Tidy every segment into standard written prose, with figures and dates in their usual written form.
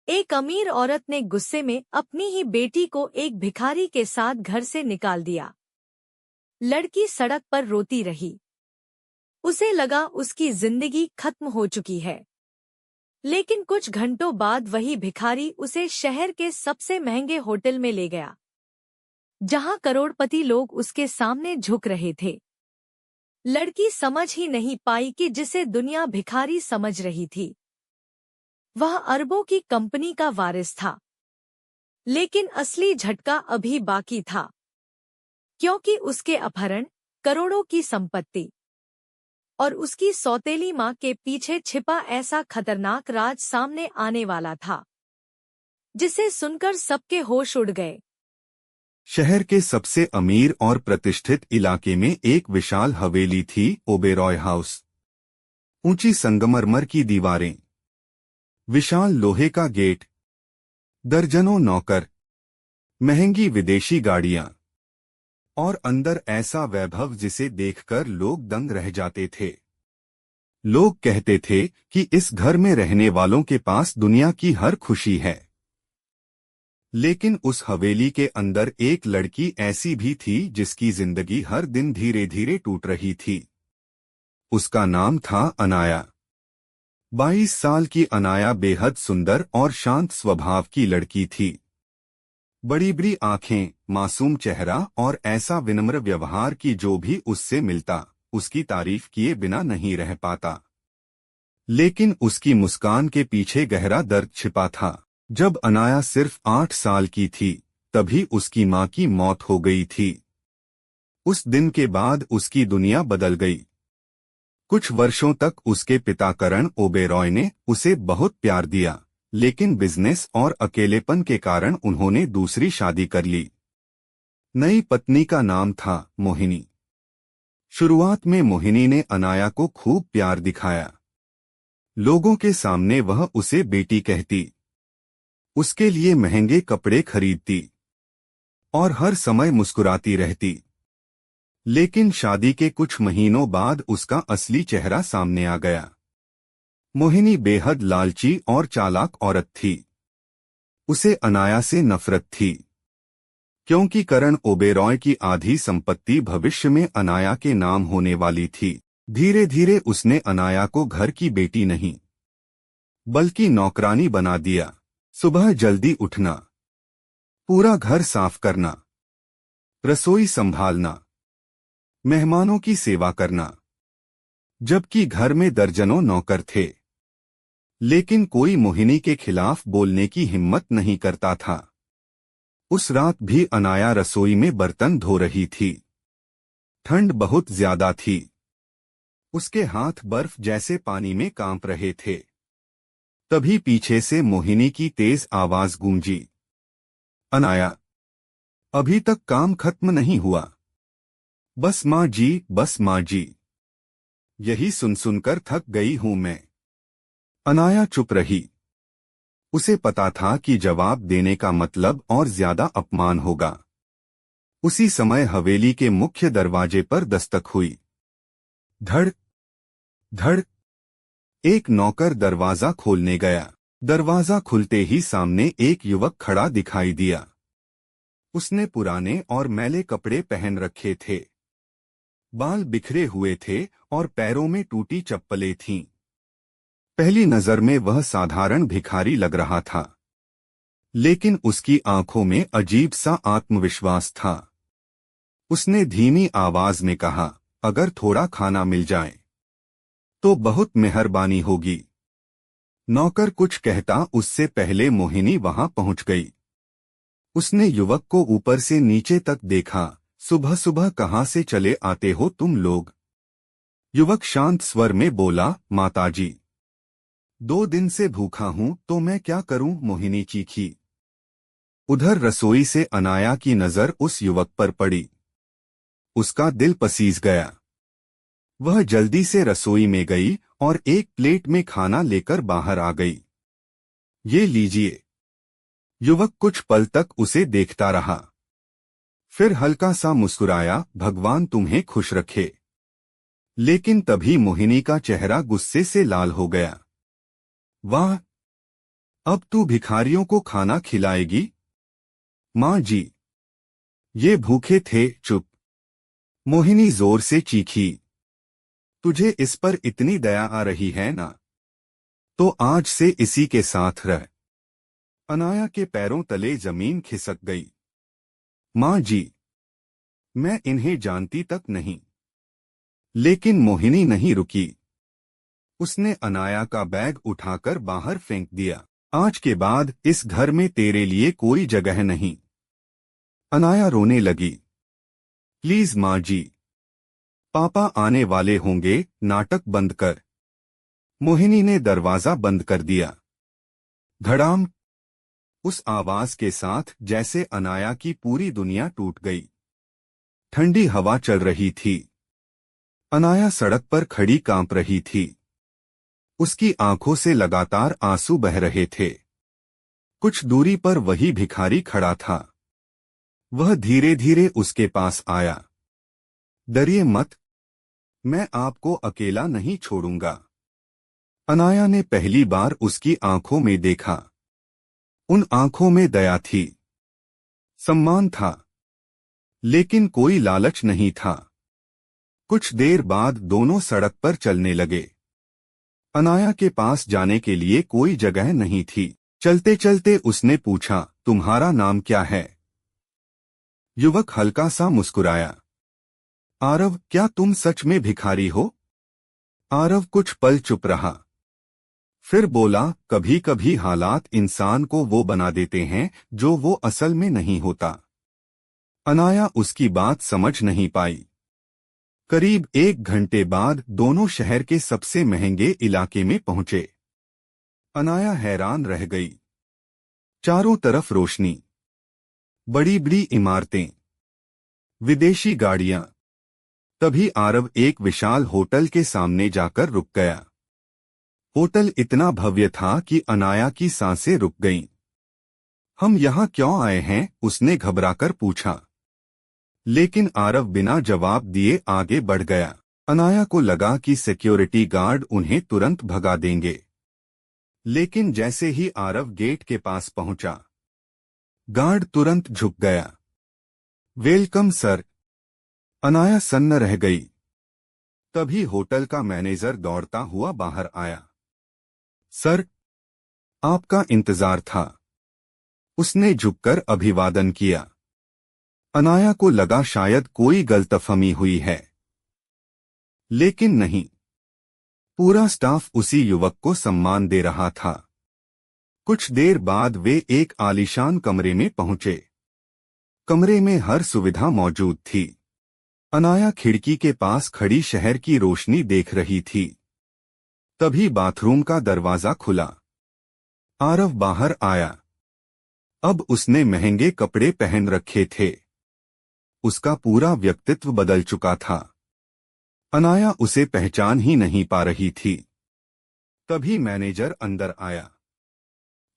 एक अमीर औरत ने गुस्से में अपनी ही बेटी को एक भिखारी के साथ घर से निकाल दिया। लड़की सड़क पर रोती रही। उसे लगा उसकी जिंदगी खत्म हो चुकी है। लेकिन कुछ घंटों बाद वही भिखारी उसे शहर के सबसे महंगे होटल में ले गया, जहां करोड़पति लोग उसके सामने झुक रहे थे। लड़की समझ ही नहीं पाई कि जिसे दुनिया भिखारी समझ रही थी, वह अरबों की कंपनी का वारिस था। लेकिन असली झटका अभी बाकी था, क्योंकि उसके अपहरण, करोड़ों की संपत्ति और उसकी सौतेली मां के पीछे छिपा ऐसा खतरनाक राज सामने आने वाला था, जिसे सुनकर सबके होश उड़ गए। शहर के सबसे अमीर और प्रतिष्ठित इलाके में एक विशाल हवेली थी, ओबेरॉय हाउस। ऊंची संगमरमर की दीवारें, विशाल लोहे का गेट, दर्जनों नौकर, महंगी विदेशी गाड़ियां और अंदर ऐसा वैभव जिसे देखकर लोग दंग रह जाते थे। लोग कहते थे कि इस घर में रहने वालों के पास दुनिया की हर खुशी है। लेकिन उस हवेली के अंदर एक लड़की ऐसी भी थी जिसकी जिंदगी हर दिन धीरे धीरे टूट रही थी। उसका नाम था अनाया। 22 साल की अनाया बेहद सुंदर और शांत स्वभाव की लड़की थी। बड़ी बड़ी आंखें, मासूम चेहरा और ऐसा विनम्र व्यवहार कि जो भी उससे मिलता उसकी तारीफ किए बिना नहीं रह पाता। लेकिन उसकी मुस्कान के पीछे गहरा दर्द छिपा था। जब अनाया सिर्फ 8 साल की थी, तभी उसकी मां की मौत हो गई थी। उस दिन के बाद उसकी दुनिया बदल गई। कुछ वर्षों तक उसके पिता करण ओबेरॉय ने उसे बहुत प्यार दिया, लेकिन बिजनेस और अकेलेपन के कारण उन्होंने दूसरी शादी कर ली। नई पत्नी का नाम था मोहिनी। शुरुआत में मोहिनी ने अनाया को खूब प्यार दिखाया। लोगों के सामने वह उसे बेटी कहती, उसके लिए महंगे कपड़े खरीदती और हर समय मुस्कुराती रहती। लेकिन शादी के कुछ महीनों बाद उसका असली चेहरा सामने आ गया। मोहिनी बेहद लालची और चालाक औरत थी। उसे अनाया से नफरत थी, क्योंकि करण ओबेरॉय की आधी संपत्ति भविष्य में अनाया के नाम होने वाली थी। धीरे धीरे उसने अनाया को घर की बेटी नहीं, बल्कि नौकरानी बना दिया। सुबह जल्दी उठना, पूरा घर साफ करना, रसोई संभालना, मेहमानों की सेवा करना, जबकि घर में दर्जनों नौकर थे। लेकिन कोई मोहिनी के खिलाफ बोलने की हिम्मत नहीं करता था। उस रात भी अनाया रसोई में बर्तन धो रही थी। ठंड बहुत ज्यादा थी। उसके हाथ बर्फ जैसे पानी में कांप रहे थे। तभी पीछे से मोहिनी की तेज आवाज गूंजी, अनाया, अभी तक काम खत्म नहीं हुआ। बस माँ जी, बस माँ जी, यही सुन सुनकर थक गई हूं मैं। अनाया चुप रही। उसे पता था कि जवाब देने का मतलब और ज्यादा अपमान होगा। उसी समय हवेली के मुख्य दरवाजे पर दस्तक हुई। धड़ धड़, एक नौकर दरवाजा खोलने गया। दरवाजा खुलते ही सामने एक युवक खड़ा दिखाई दिया। उसने पुराने और मैले कपड़े पहन रखे थे। बाल बिखरे हुए थे और पैरों में टूटी चप्पलें थीं। पहली नजर में वह साधारण भिखारी लग रहा था, लेकिन उसकी आंखों में अजीब सा आत्मविश्वास था। उसने धीमी आवाज में कहा, अगर थोड़ा खाना मिल जाए तो बहुत मेहरबानी होगी। नौकर कुछ कहता उससे पहले मोहिनी वहां पहुंच गई। उसने युवक को ऊपर से नीचे तक देखा। सुबह सुबह कहां से चले आते हो तुम लोग? युवक शांत स्वर में बोला, माताजी, 2 दिन से भूखा हूं तो मैं क्या करूं? मोहिनी चीखी। उधर रसोई से अनाया की नजर उस युवक पर पड़ी। उसका दिल पसीज गया। वह जल्दी से रसोई में गई और एक प्लेट में खाना लेकर बाहर आ गई। ये लीजिए। युवक कुछ पल तक उसे देखता रहा, फिर हल्का सा मुस्कुराया, भगवान तुम्हें खुश रखे। लेकिन तभी मोहिनी का चेहरा गुस्से से लाल हो गया। वाह, अब तू भिखारियों को खाना खिलाएगी? माँ जी, ये भूखे थे। चुप। मोहिनी जोर से चीखी। तुझे इस पर इतनी दया आ रही है ना, तो आज से इसी के साथ रह। अनाया के पैरों तले जमीन खिसक गई। माँ जी, मैं इन्हें जानती तक नहीं। लेकिन मोहिनी नहीं रुकी। उसने अनाया का बैग उठाकर बाहर फेंक दिया। आज के बाद इस घर में तेरे लिए कोई जगह नहीं। अनाया रोने लगी। प्लीज माँ जी, पापा आने वाले होंगे, नाटक बंद कर। मोहिनी ने दरवाजा बंद कर दिया। धड़ाम। उस आवाज के साथ जैसे अनाया की पूरी दुनिया टूट गई। ठंडी हवा चल रही थी। अनाया सड़क पर खड़ी कांप रही थी। उसकी आंखों से लगातार आंसू बह रहे थे। कुछ दूरी पर वही भिखारी खड़ा था। वह धीरे धीरे उसके पास आया। डरिए मत, मैं आपको अकेला नहीं छोड़ूंगा। अनाया ने पहली बार उसकी आंखों में देखा। उन आंखों में दया थी, सम्मान था, लेकिन कोई लालच नहीं था। कुछ देर बाद दोनों सड़क पर चलने लगे। अनाया के पास जाने के लिए कोई जगह नहीं थी। चलते चलते उसने पूछा, तुम्हारा नाम क्या है? युवक हल्का सा मुस्कुराया। आरव, क्या तुम सच में भिखारी हो? आरव कुछ पल चुप रहा, फिर बोला, कभी कभी हालात इंसान को वो बना देते हैं जो वो असल में नहीं होता। अनाया उसकी बात समझ नहीं पाई। करीब 1 घंटे बाद दोनों शहर के सबसे महंगे इलाके में पहुंचे। अनाया हैरान रह गई। चारों तरफ रोशनी, बड़ी बड़ी इमारतें, विदेशी गाड़ियां। तभी आरव एक विशाल होटल के सामने जाकर रुक गया। होटल इतना भव्य था कि अनाया की सांसें रुक गईं। हम यहाँ क्यों आए हैं? उसने घबराकर पूछा। लेकिन आरव बिना जवाब दिए आगे बढ़ गया। अनाया को लगा कि सिक्योरिटी गार्ड उन्हें तुरंत भगा देंगे। लेकिन जैसे ही आरव गेट के पास पहुंचा, गार्ड तुरंत झुक गया। Welcome sir. अनाया सन्न रह गई। तभी होटल का मैनेजर दौड़ता हुआ बाहर आया। सर, आपका इंतजार था। उसने झुककर अभिवादन किया। अनाया को लगा शायद कोई गलतफहमी हुई है, लेकिन नहीं। पूरा स्टाफ उसी युवक को सम्मान दे रहा था। कुछ देर बाद वे एक आलीशान कमरे में पहुंचे। कमरे में हर सुविधा मौजूद थी। अनाया खिड़की के पास खड़ी शहर की रोशनी देख रही थी। तभी बाथरूम का दरवाजा खुला। आरव बाहर आया। अब उसने महंगे कपड़े पहन रखे थे। उसका पूरा व्यक्तित्व बदल चुका था। अनाया उसे पहचान ही नहीं पा रही थी। तभी मैनेजर अंदर आया।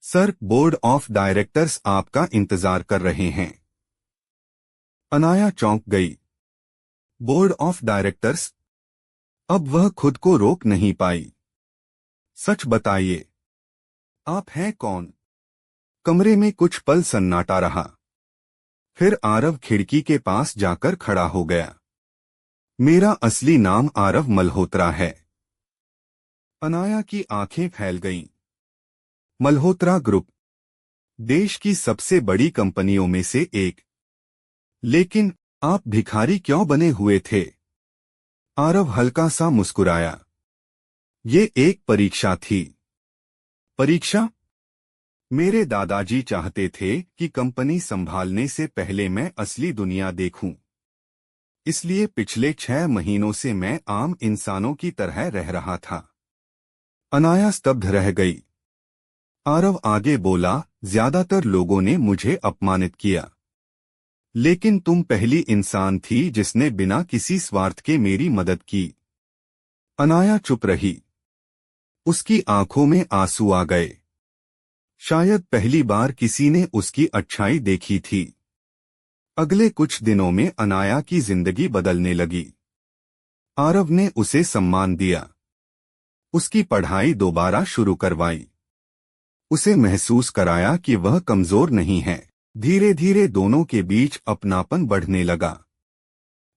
सर, बोर्ड ऑफ डायरेक्टर्स आपका इंतजार कर रहे हैं। अनाया चौंक गई। Board of directors? अब वह खुद को रोक नहीं पाई। सच बताइए, आप हैं कौन? कमरे में कुछ पल सन्नाटा रहा। फिर आरव खिड़की के पास जाकर खड़ा हो गया। मेरा असली नाम आरव मल्होत्रा है। अनाया की आंखें फैल गईं। मल्होत्रा ग्रुप, देश की सबसे बड़ी कंपनियों में से एक। लेकिन आप भिखारी क्यों बने हुए थे? आरव हल्का सा मुस्कुराया। ये एक परीक्षा थी। परीक्षा? मेरे दादाजी चाहते थे कि कंपनी संभालने से पहले मैं असली दुनिया देखूं। इसलिए पिछले 6 महीनों से मैं आम इंसानों की तरह रह रहा था। अनाया स्तब्ध रह गई। आरव आगे बोला, ज्यादातर लोगों ने मुझे अपमानित किया, लेकिन तुम पहली इंसान थी जिसने बिना किसी स्वार्थ के मेरी मदद की। अनाया चुप रही। उसकी आंखों में आंसू आ गए। शायद पहली बार किसी ने उसकी अच्छाई देखी थी। अगले कुछ दिनों में अनाया की जिंदगी बदलने लगी। आरव ने उसे सम्मान दिया। उसकी पढ़ाई दोबारा शुरू करवाई। उसे महसूस कराया कि वह कमजोर नहीं है। धीरे धीरे दोनों के बीच अपनापन बढ़ने लगा।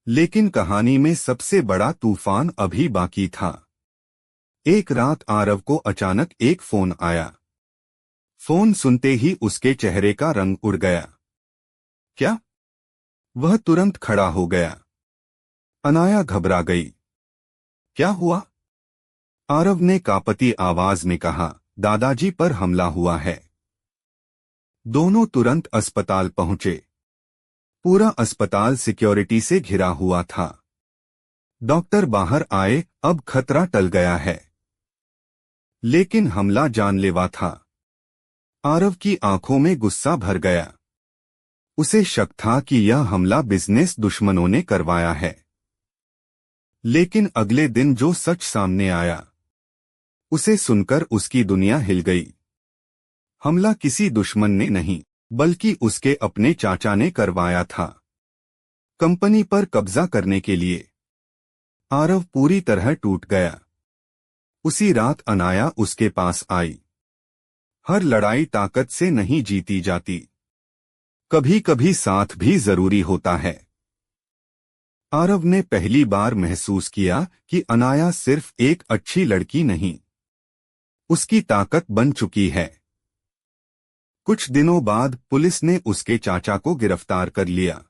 लेकिन कहानी में सबसे बड़ा तूफान अभी बाकी था। एक रात आरव को अचानक एक फोन आया। फोन सुनते ही उसके चेहरे का रंग उड़ गया। क्या? वह तुरंत खड़ा हो गया। अनाया घबरा गई। क्या हुआ? आरव ने कांपती आवाज में कहा, दादाजी पर हमला हुआ है। दोनों तुरंत अस्पताल पहुंचे। पूरा अस्पताल सिक्योरिटी से घिरा हुआ था। डॉक्टर बाहर आए, अब खतरा टल गया है। लेकिन हमला जानलेवा था। आरव की आंखों में गुस्सा भर गया। उसे शक था कि यह हमला बिजनेस दुश्मनों ने करवाया है। लेकिन अगले दिन जो सच सामने आया, उसे सुनकर उसकी दुनिया हिल गई। हमला किसी दुश्मन ने नहीं, बल्कि उसके अपने चाचा ने करवाया था, कंपनी पर कब्जा करने के लिए। आरव पूरी तरह टूट गया। उसी रात अनाया उसके पास आई। हर लड़ाई ताकत से नहीं जीती जाती, कभी कभी साथ भी जरूरी होता है। आरव ने पहली बार महसूस किया कि अनाया सिर्फ एक अच्छी लड़की नहीं, उसकी ताकत बन चुकी है। कुछ दिनों बाद पुलिस ने उसके चाचा को गिरफ्तार कर लिया।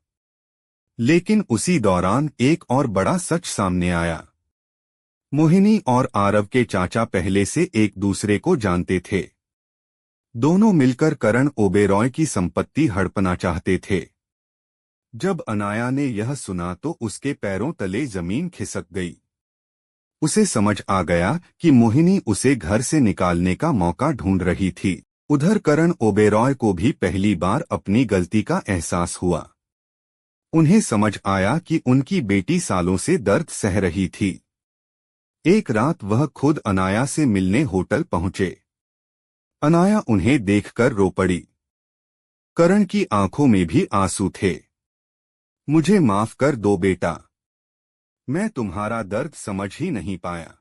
लेकिन उसी दौरान एक और बड़ा सच सामने आया। मोहिनी और आरव के चाचा पहले से एक दूसरे को जानते थे। दोनों मिलकर करण ओबेरॉय की संपत्ति हड़पना चाहते थे। जब अनाया ने यह सुना तो उसके पैरों तले जमीन खिसक गई। उसे समझ आ गया कि मोहिनी उसे घर से निकालने का मौका ढूंढ रही थी। उधर करण ओबेरॉय को भी पहली बार अपनी गलती का एहसास हुआ। उन्हें समझ आया कि उनकी बेटी सालों से दर्द सह रही थी। एक रात वह खुद अनाया से मिलने होटल पहुंचे। अनाया उन्हें देखकर रो पड़ी। करण की आंखों में भी आंसू थे। मुझे माफ कर दो बेटा, मैं तुम्हारा दर्द समझ ही नहीं पाया।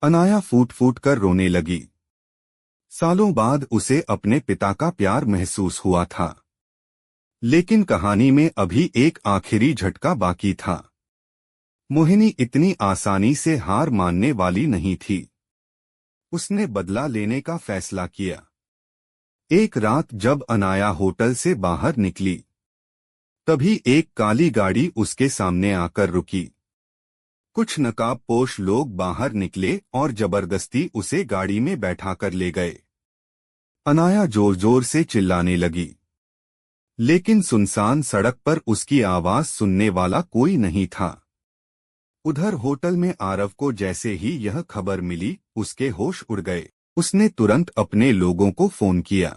अनाया फूट फूट कर रोने लगी। सालों बाद उसे अपने पिता का प्यार महसूस हुआ था। लेकिन कहानी में अभी एक आखिरी झटका बाकी था। मोहिनी इतनी आसानी से हार मानने वाली नहीं थी। उसने बदला लेने का फैसला किया। एक रात जब अनाया होटल से बाहर निकली, तभी एक काली गाड़ी उसके सामने आकर रुकी। कुछ नकाबपोश लोग बाहर निकले और जबरदस्ती उसे गाड़ी में बैठाकर ले गए। अनाया जोर जोर से चिल्लाने लगी, लेकिन सुनसान सड़क पर उसकी आवाज सुनने वाला कोई नहीं था। उधर होटल में आरव को जैसे ही यह खबर मिली, उसके होश उड़ गए। उसने तुरंत अपने लोगों को फोन किया।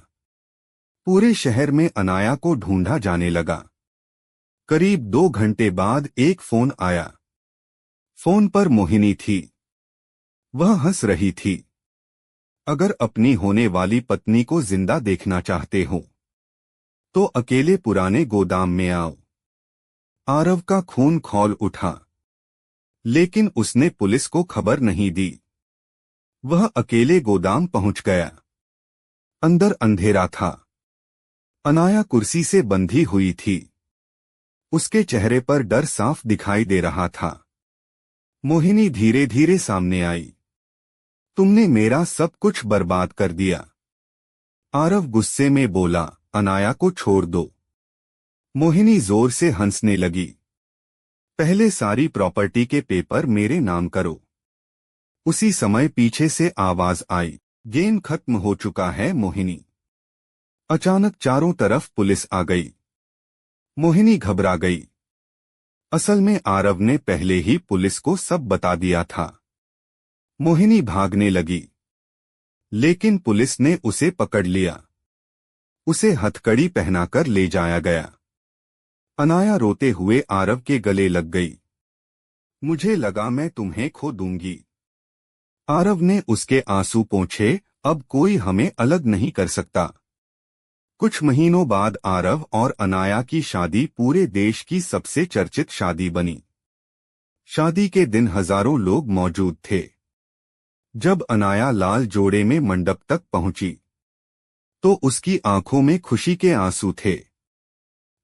पूरे शहर में अनाया को ढूंढा जाने लगा। करीब 2 घंटे बाद एक फोन आया। फोन पर मोहिनी थी। वह हंस रही थी। अगर अपनी होने वाली पत्नी को जिंदा देखना चाहते हो तो अकेले पुराने गोदाम में आओ। आरव का खून खौल उठा, लेकिन उसने पुलिस को खबर नहीं दी। वह अकेले गोदाम पहुंच गया। अंदर अंधेरा था। अनाया कुर्सी से बंधी हुई थी। उसके चेहरे पर डर साफ दिखाई दे रहा था। मोहिनी धीरे धीरे सामने आई। तुमने मेरा सब कुछ बर्बाद कर दिया। आरव गुस्से में बोला, अनाया को छोड़ दो। मोहिनी जोर से हंसने लगी। पहले सारी प्रॉपर्टी के पेपर मेरे नाम करो। उसी समय पीछे से आवाज आई, गेम खत्म हो चुका है मोहिनी। अचानक चारों तरफ पुलिस आ गई। मोहिनी घबरा गई। असल में आरव ने पहले ही पुलिस को सब बता दिया था। मोहिनी भागने लगी, लेकिन पुलिस ने उसे पकड़ लिया। उसे हथकड़ी पहनाकर ले जाया गया। अनाया रोते हुए आरव के गले लग गई। मुझे लगा मैं तुम्हें खो दूंगी। आरव ने उसके आंसू पोंछे, अब कोई हमें अलग नहीं कर सकता। कुछ महीनों बाद आरव और अनाया की शादी पूरे देश की सबसे चर्चित शादी बनी। शादी के दिन हजारों लोग मौजूद थे। जब अनाया लाल जोड़े में मंडप तक पहुंची, तो उसकी आंखों में खुशी के आंसू थे।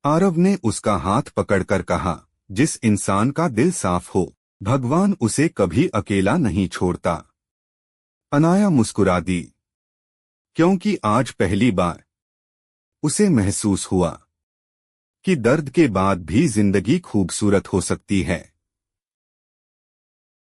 आरव ने उसका हाथ पकड़कर कहा, जिस इंसान का दिल साफ हो, भगवान उसे कभी अकेला नहीं छोड़ता। अनाया मुस्कुरा दी, क्योंकि आज पहली बार उसे महसूस हुआ कि दर्द के बाद भी जिंदगी खूबसूरत हो सकती है।